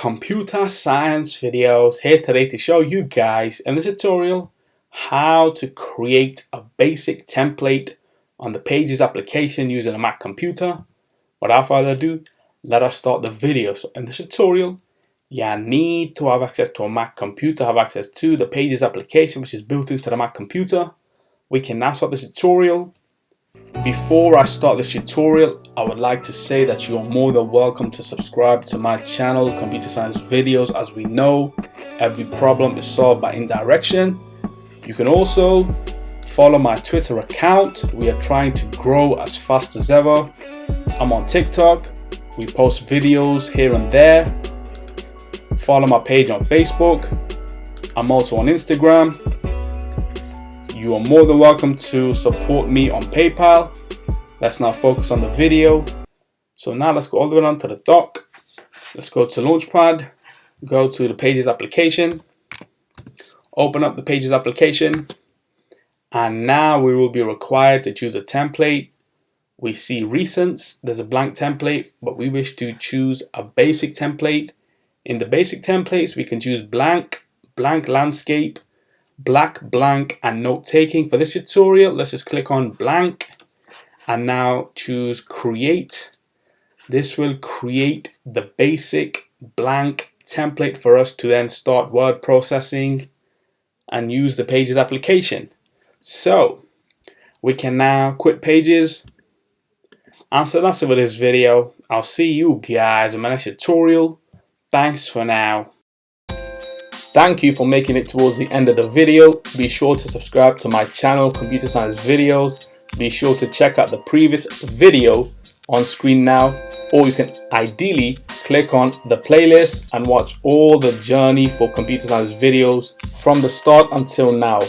Computer Science Videos here today to show you guys in this tutorial how to create a basic template on the Pages application using a Mac computer. Without further ado, let us start the video. So in this tutorial, you need to have access to a Mac computer, have access to the Pages application which is built into the Mac computer. We can now start this tutorial. Before I start this tutorial, I would like to say that you are more than welcome to subscribe to my channel, Computer Science Videos. As we know, every problem is solved by indirection. You can also follow my Twitter account. We are trying to grow as fast as ever. I'm on TikTok. We post videos here and there. Follow my page on Facebook. I'm also on Instagram. You are more than welcome to support me on PayPal. Let's now focus on the video. So now let's go all the way down to the dock. Let's go to Launchpad, go to the Pages application, open up the Pages application, and now we will be required to choose a template. We see recents, there's a blank template, but we wish to choose a basic template. In the basic templates, we can choose blank, blank landscape, black, blank, and note taking. For this tutorial, let's just click on blank and now choose create. This will create the basic blank template for us to then start word processing and use the Pages application. So we can now quit Pages. And so that's it for this video. I'll see you guys in my next tutorial. Thanks for now. Thank you for making it towards the end of the video. Be sure to subscribe to my channel, Computer Science Videos. Be sure to check out the previous video on screen now, or you can ideally click on the playlist and watch all the journey for Computer Science Videos from the start until now.